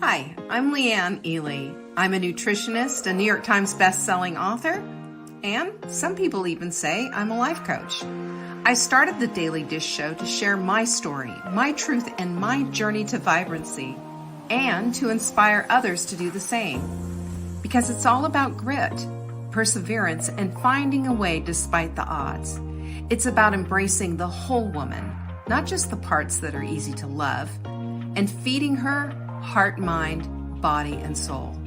Hi, I'm Leanne Ely. I'm a nutritionist, a New York Times best-selling author, and some people even say I'm a life coach. I started the Daily Dish Show to share my story, my truth, and my journey to vibrancy, and to inspire others to do the same. Because it's all about grit, perseverance, and finding a way despite the odds. It's about embracing the whole woman, not just the parts that are easy to love, and feeding her heart, mind, body, and soul.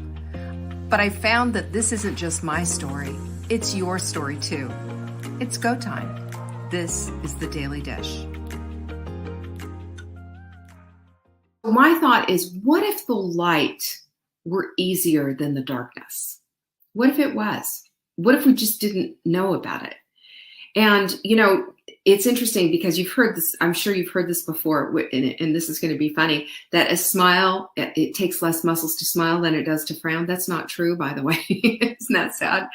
But I found that this isn't just my story, it's your story too. It's go time. This is the Daily Dish. My thought is, what if the light were easier than the darkness? What if it was? What if we just didn't know about it? And, it's interesting because you've heard this, I'm sure you've heard this before, and this is going to be funny, that a smile, it takes less muscles to smile than it does to frown. That's not true, by the way. Isn't that sad?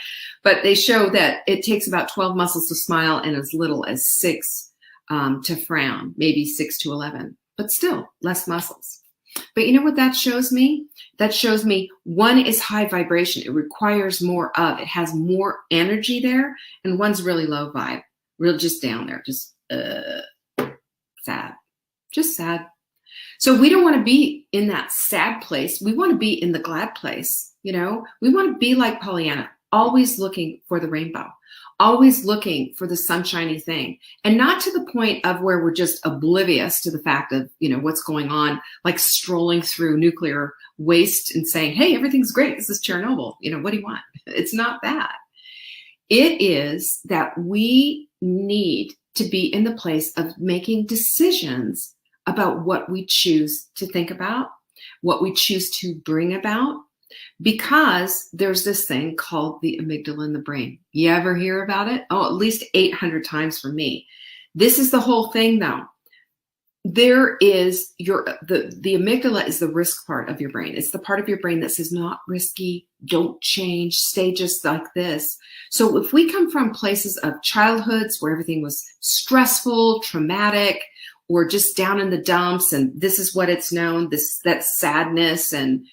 But they show that it takes about 12 muscles to smile and as little as 6 to frown, maybe 6 to 11, but still less muscles. But you know what that shows me? That shows me one is high vibration. It requires more of, it has more energy there, and one's really low vibe. Real just down there, just sad, just sad. So we don't want to be in that sad place. We want to be in the glad place. We want to be like Pollyanna, always looking for the rainbow, always looking for the sunshiny thing, and not to the point of where we're just oblivious to the fact of, what's going on, like strolling through nuclear waste and saying, hey, everything's great. This is Chernobyl. What do you want? It's not that. It is that we need to be in the place of making decisions about what we choose to think about, what we choose to bring about, because there's this thing called the amygdala in the brain. You ever hear about it? Oh, at least 800 times for me. This is the whole thing, though. There is the amygdala is the risk part of your brain. It's the part of your brain that says not risky, don't change, stay just like this. So if we come from places of childhoods where everything was stressful, traumatic, or just down in the dumps, and this is what it's known, that sadness and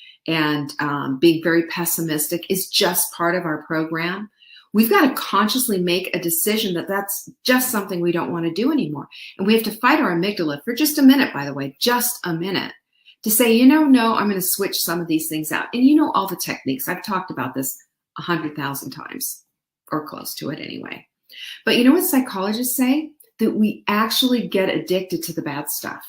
being very pessimistic is just part of our program. We've got to consciously make a decision that that's just something we don't want to do anymore. And we have to fight our amygdala for just a minute, by the way, just a minute, to say, no, I'm going to switch some of these things out. And all the techniques. I've talked about this 100,000 times, or close to it anyway. But you know what psychologists say? That we actually get addicted to the bad stuff.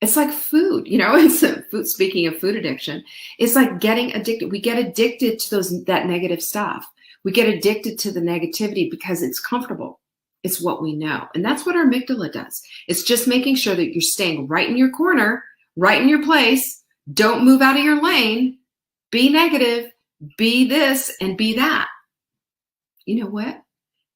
It's like food, it's food. Speaking of food addiction, it's like getting addicted. We get addicted to that negative stuff. We get addicted to the negativity because it's comfortable. It's what we know. And that's what our amygdala does. It's just making sure that you're staying right in your corner, right in your place. Don't move out of your lane. Be negative, be this, and be that. You know what?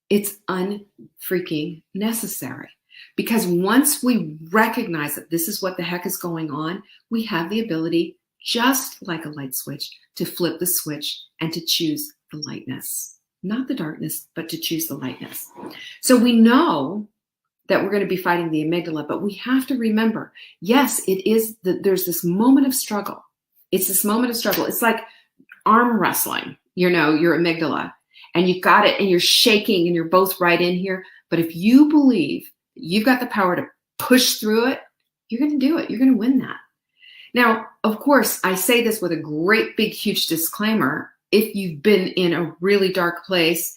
It's unfreaking necessary. Because once we recognize that this is what the heck is going on, we have the ability, just like a light switch, to flip the switch and to choose the lightness, not the darkness, but to choose the lightness. So we know that we're going to be fighting the amygdala, but we have to remember, yes, it is there's this moment of struggle. It's this moment of struggle. It's like arm wrestling, your amygdala, and you've got it and you're shaking and you're both right in here. But if you believe you've got the power to push through it, you're going to do it. You're going to win that. Now, of course, I say this with a great, big, huge disclaimer. If you've been in a really dark place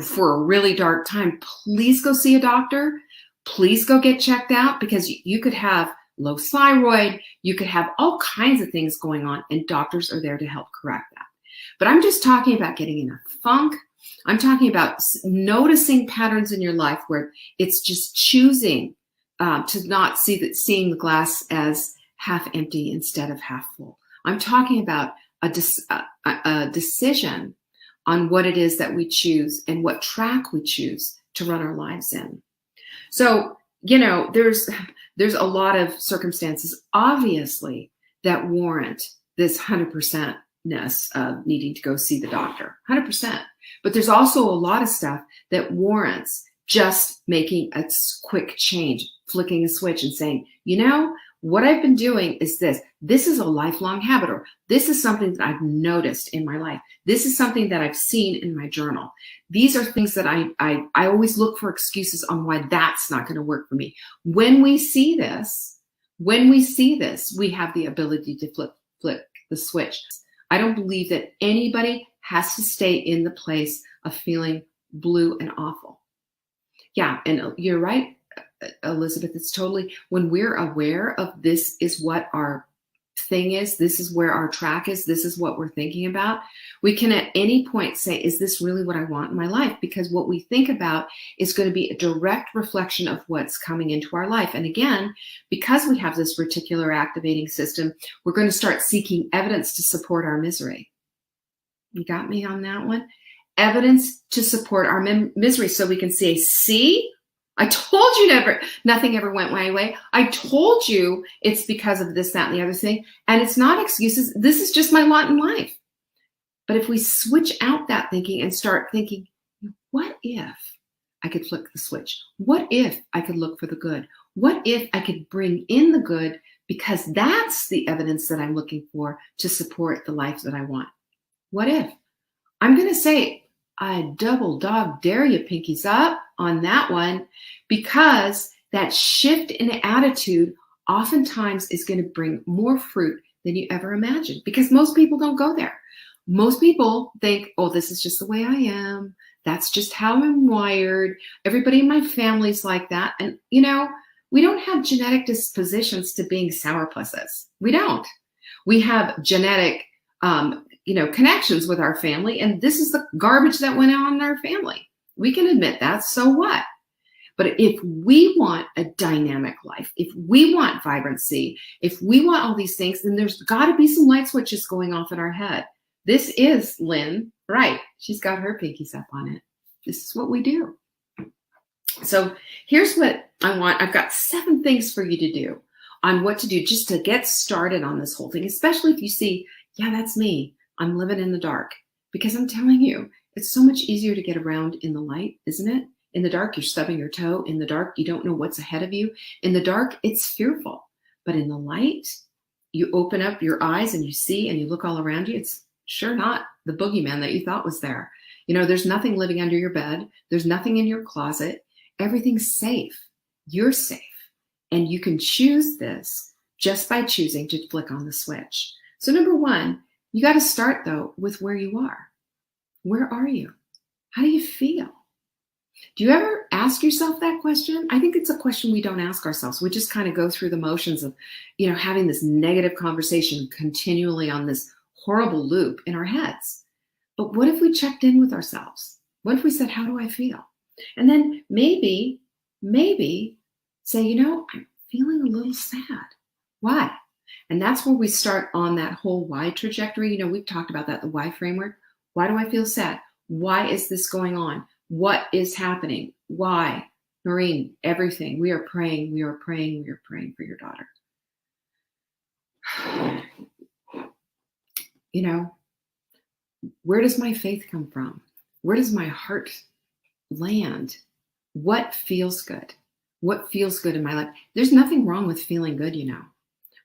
for a really dark time, please go see a doctor. Please go get checked out, because you could have low thyroid. You could have all kinds of things going on, and doctors are there to help correct that. But I'm just talking about getting in a funk. I'm talking about noticing patterns in your life where it's just choosing to not seeing the glass as half empty instead of half full. I'm talking about a decision on what it is that we choose and what track we choose to run our lives in. So, there's a lot of circumstances, obviously, that warrant this 100%ness of needing to go see the doctor, 100%. But there's also a lot of stuff that warrants just making a quick change, flicking a switch and saying, What I've been doing is this. This is a lifelong habit, or this is something that I've noticed in my life. This is something that I've seen in my journal. These are things that I always look for excuses on why that's not going to work for me. When we see this, we have the ability to flip the switch. I don't believe that anybody has to stay in the place of feeling blue and awful. Yeah, and you're right, Elizabeth. It's totally, when we're aware of this is what our thing is, this is where our track is, this is what we're thinking about, we can at any point say, is this really what I want in my life? Because what we think about is going to be a direct reflection of what's coming into our life. And again, because we have this reticular activating system, we're going to start seeking evidence to support our misery. You got me on that one? Evidence to support our misery, so we can say, see, I told you nothing ever went my way. I told you it's because of this, that, and the other thing. And it's not excuses. This is just my lot in life. But if we switch out that thinking and start thinking, what if I could flick the switch? What if I could look for the good? What if I could bring in the good, because that's the evidence that I'm looking for to support the life that I want? What if? I'm going to say, I double dog dare you, pinkies up on that one, because that shift in attitude oftentimes is going to bring more fruit than you ever imagined, because most people don't go there. Most people think, oh, this is just the way I am. That's just how I'm wired. Everybody in my family's like that. And, we don't have genetic dispositions to being sourpusses. We don't. We have genetic connections with our family, and this is the garbage that went on in our family. We can admit that, so what? But if we want a dynamic life, if we want vibrancy, if we want all these things, then there's got to be some light switches going off in our head. This is Lynn, right? She's got her pinkies up on it. This is what we do. So here's what I want. I've got 7 things for you to do on what to do just to get started on this whole thing, especially if you see, yeah, that's me. I'm living in the dark. Because I'm telling you, it's so much easier to get around in the light, isn't it? In the dark, you're stubbing your toe. In the dark, you don't know what's ahead of you. In the dark, it's fearful. But in the light, you open up your eyes and you see and you look all around you. It's sure not the boogeyman that you thought was there. There's nothing living under your bed. There's nothing in your closet. Everything's safe. You're safe. And you can choose this just by choosing to flick on the switch. So number 1, you got to start, though, with where you are. Where are you? How do you feel? Do you ever ask yourself that question? I think it's a question we don't ask ourselves. We just kind of go through the motions of, having this negative conversation continually on this horrible loop in our heads. But what if we checked in with ourselves? What if we said, how do I feel? And then maybe say, I'm feeling a little sad. Why? And that's where we start on that whole why trajectory. We've talked about that, the why framework. Why do I feel sad? Why is this going on? What is happening? Why? Noreen, everything. We are praying for your daughter. Where does my faith come from? Where does my heart land? What feels good? What feels good in my life? There's nothing wrong with feeling good,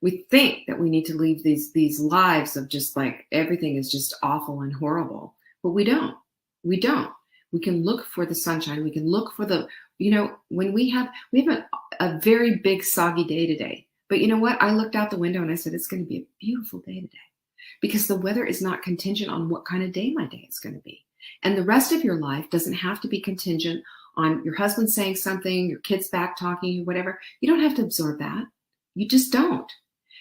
We think that we need to live these lives of just like everything is just awful and horrible, but we don't. We don't. We can look for the sunshine. We can look for the, when we have a very big soggy day today. But you know what? I looked out the window and I said, it's going to be a beautiful day today, because the weather is not contingent on what kind of day my day is going to be. And the rest of your life doesn't have to be contingent on your husband saying something, your kids back talking, whatever. You don't have to absorb that. You just don't.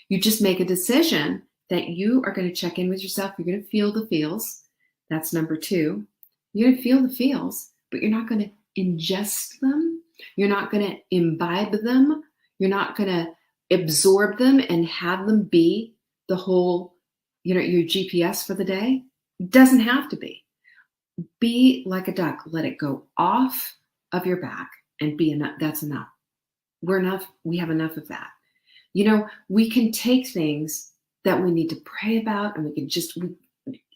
You just make a decision that you are going to check in with yourself. You're going to feel the feels. That's number 2. You're going to feel the feels, but you're not going to ingest them. You're not going to imbibe them. You're not going to absorb them and have them be the whole, your GPS for the day. It doesn't have to be. Be like a duck. Let it go off of your back and be enough. That's enough. We're enough. We have enough of that. We can take things that we need to pray about and we can just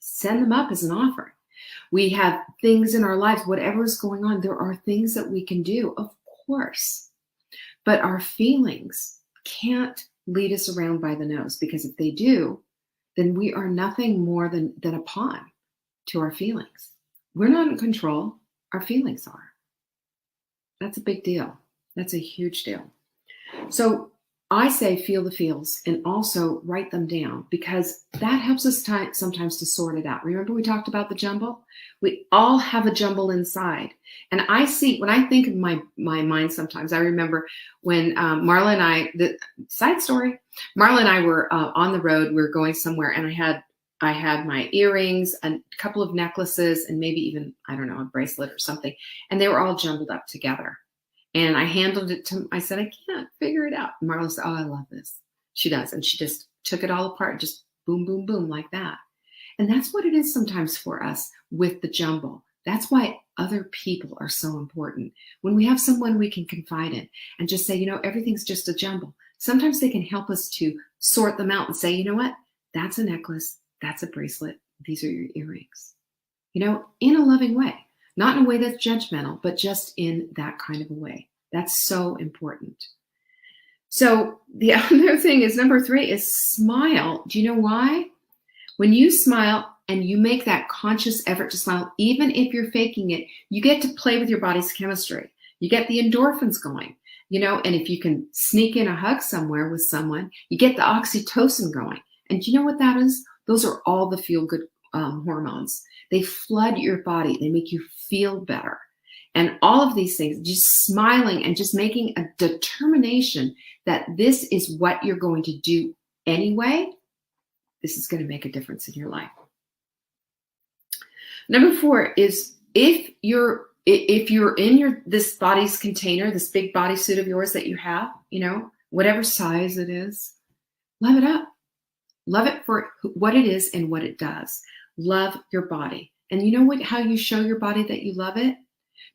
send them up as an offering. We have things in our lives, whatever is going on, there are things that we can do, of course. But our feelings can't lead us around by the nose, because if they do, then we are nothing more than a pawn to our feelings. We're not in control. Our feelings are. That's a big deal. That's a huge deal. So I say feel the feels and also write them down, because that helps us sometimes to sort it out. Remember we talked about the jumble? We all have a jumble inside. And I see, when I think of my mind sometimes, I remember when Marla and I, the side story, Marla and I were on the road, we were going somewhere, and I had my earrings, a couple of necklaces, and maybe even, I don't know, a bracelet or something. And they were all jumbled up together. And I handled it I said, I can't figure it out. And Marla said, oh, I love this. She does. And she just took it all apart, just boom, boom, boom, like that. And that's what it is sometimes for us with the jumble. That's why other people are so important. When we have someone we can confide in and just say, everything's just a jumble. Sometimes they can help us to sort them out and say, you know what? That's a necklace. That's a bracelet. These are your earrings. In a loving way. Not in a way that's judgmental, but just in that kind of a way. That's so important. So the other thing is, number 3 is smile. Do you know why? When you smile and you make that conscious effort to smile, even if you're faking it, you get to play with your body's chemistry. You get the endorphins going, and if you can sneak in a hug somewhere with someone, you get the oxytocin going. And do you know what that is? Those are all the feel-good hormones. They flood your body. They make you feel better. And all of these things, just smiling and just making a determination that this is what you're going to do anyway, this is going to make a difference in your life. Number 4 is, if you're in this body's container, this big bodysuit of yours that you have, whatever size it is, love it up. Love it for what it is and what it does. Love your body. And you know how you show your body that you love it?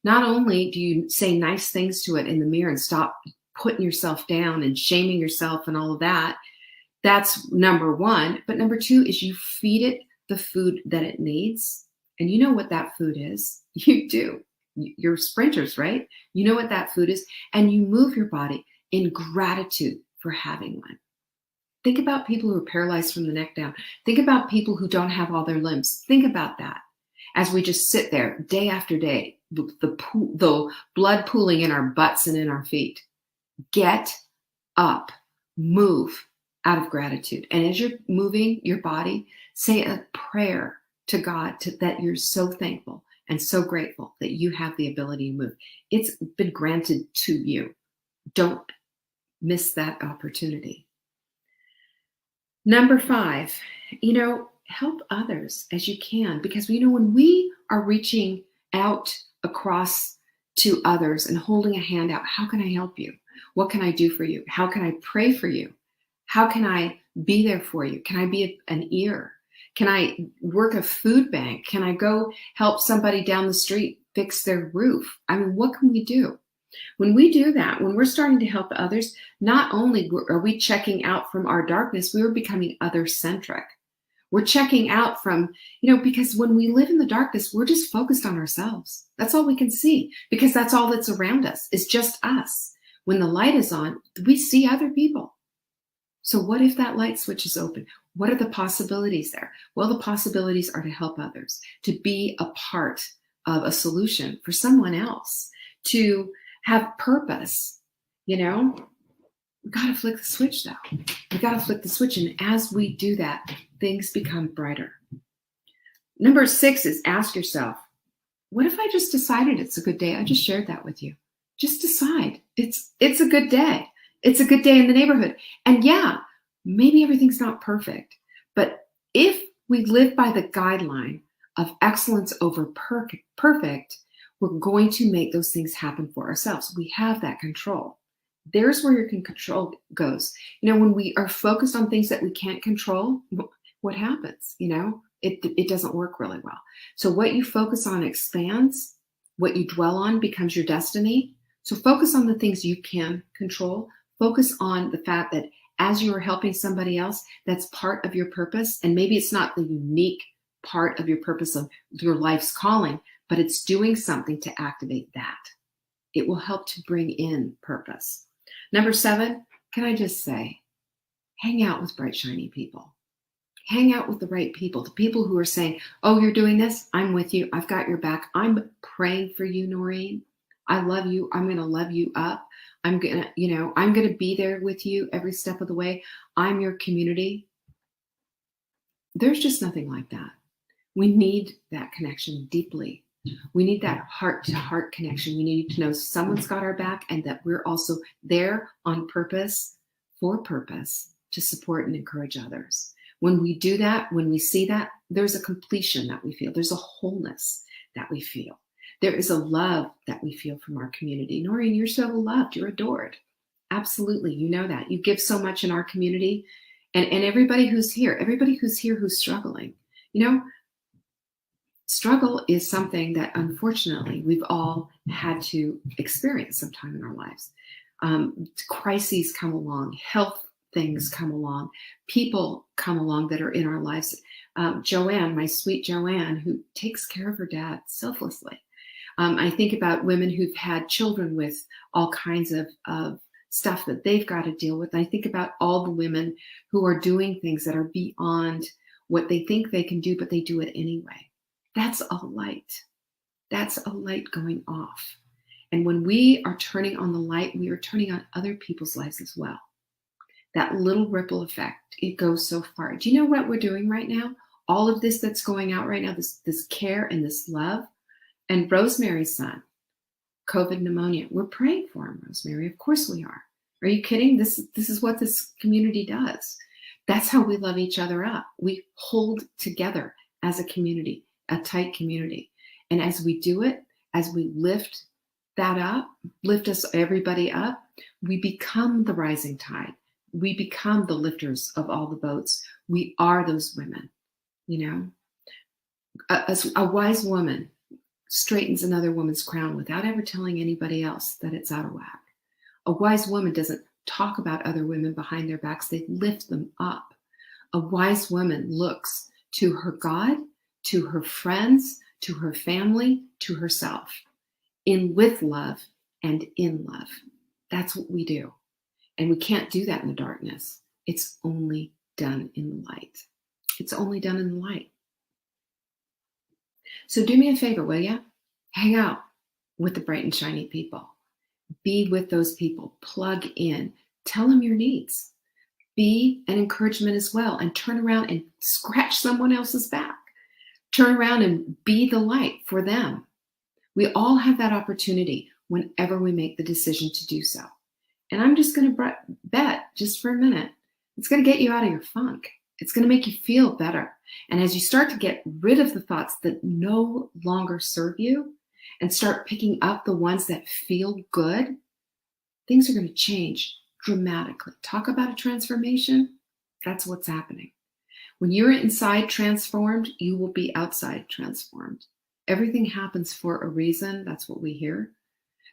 Not only do you say nice things to it in the mirror and stop putting yourself down and shaming yourself and all of that. That's number 1. But number 2 is you feed it the food that it needs. And you know what that food is. You do. You're sprinters, right? You know what that food is. And you move your body in gratitude for having one. Think about people who are paralyzed from the neck down. Think about people who don't have all their limbs. Think about that as we just sit there day after day, the blood pooling in our butts and in our feet. Get up, move out of gratitude. And as you're moving your body, say a prayer to God that you're so thankful and so grateful that you have the ability to move. It's been granted to you. Don't miss that opportunity. Number 5, help others as you can, because when we are reaching out across to others and holding a hand out, how can I help you? What can I do for you? How can I pray for you? How can I be there for you? Can I be an ear? Can I work a food bank? Can I go help somebody down the street fix their roof? What can we do? When we do that, when we're starting to help others, not only are we checking out from our darkness, we are becoming other-centric. We're checking out from, because when we live in the darkness, we're just focused on ourselves. That's all we can see, because that's all that's around us. It's just us. When the light is on, we see other people. So what if that light switch is open? What are the possibilities there? Well, the possibilities are to help others, to be a part of a solution for someone else, to have purpose. We got to flick the switch though. We got to flick the switch. And as we do that, things become brighter. Number 6 is ask yourself, what if I just decided it's a good day? I just shared that with you. Just decide it's a good day. It's a good day in the neighborhood. And yeah, maybe everything's not perfect, but if we live by the guideline of excellence over perfect, we're going to make those things happen for ourselves. We have that control. There's where your control goes. When we are focused on things that we can't control, what happens? It doesn't work really well. So what you focus on expands. What you dwell on becomes your destiny. So focus on the things you can control. Focus on the fact that as you are helping somebody else, that's part of your purpose. And maybe it's not the unique part of your purpose of your life's calling, but it's doing something to activate that. It will help to bring in purpose. Number 7, can I just say, hang out with bright, shiny people. Hang out with the right people, the people who are saying, oh, you're doing this? I'm with you. I've got your back. I'm praying for you, Noreen. I love you. I'm going to love you up. I'm going to be there with you every step of the way. I'm your community. There's just nothing like that. We need that connection deeply. We need that heart-to-heart connection. We need to know someone's got our back and that we're also there on purpose, for purpose, to support and encourage others. When we do that, when we see that, there's a completion that we feel. There's a wholeness that we feel. There is a love that we feel from our community. Noreen, you're so loved. You're adored. Absolutely. You know that. You give so much in our community. And everybody who's here who's struggling. Struggle is something that unfortunately we've all had to experience sometime in our lives. Crises come along, health things come along, people come along that are in our lives. Joanne, my sweet Joanne, who takes care of her dad selflessly. I think about women who've had children with all kinds of stuff that they've got to deal with. I think about all the women who are doing things that are beyond what they think they can do, but they do it anyway. That's a light. That's a light going off. And when we are turning on the light, we are turning on other people's lives as well. That little ripple effect, it goes so far. Do you know what we're doing right now? All of this that's going out right now, this care and this love. And Rosemary's son, COVID pneumonia. We're praying for him, Rosemary. Of course we are. Are you kidding? This is what this community does. That's how we love each other up. We hold together as a community, a tight community. And as we do it, as we lift that up, lift us everybody up, we become the rising tide. We become the lifters of all the boats. We are those women, A wise woman straightens another woman's crown without ever telling anybody else that it's out of whack. A wise woman doesn't talk about other women behind their backs. They lift them up. A wise woman looks to her God, to her friends, to her family, to herself, with love and in love. That's what we do. And we can't do that in the darkness. It's only done in the light. It's only done in the light. So do me a favor, will you? Hang out with the bright and shiny people. Be with those people. Plug in. Tell them your needs. Be an encouragement as well. And turn around and scratch someone else's back. Turn around and be the light for them. We all have that opportunity whenever we make the decision to do so. And I'm just going to bet, just for a minute, it's going to get you out of your funk. It's going to make you feel better. And as you start to get rid of the thoughts that no longer serve you and start picking up the ones that feel good, things are going to change dramatically. Talk about a transformation. That's what's happening. When you're inside transformed, you will be outside transformed. Everything happens for a reason. That's what we hear.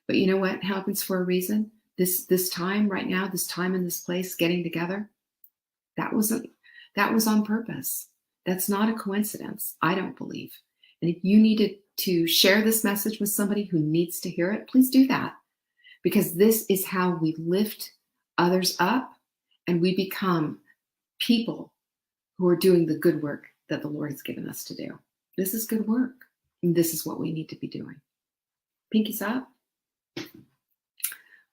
But you know what happens for a reason? This time right now, this time in this place, getting together, that was on purpose. That's not a coincidence, I don't believe. And if you needed to share this message with somebody who needs to hear it, please do that. Because this is how we lift others up and we become people who are doing the good work that the Lord has given us to do. This is good work. And this is what we need to be doing. Pinkies up.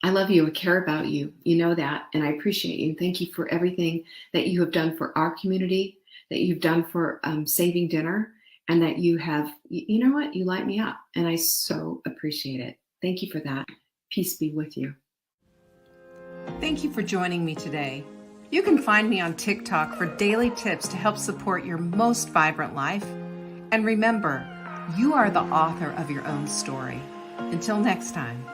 I love you. I care about you. You know that. And I appreciate you. Thank you for everything that you have done for our community, that you've done for Saving Dinner, and that you have, you know what? You light me up. And I so appreciate it. Thank you for that. Peace be with you. Thank you for joining me today. You can find me on TikTok for daily tips to help support your most vibrant life. And remember, you are the author of your own story. Until next time.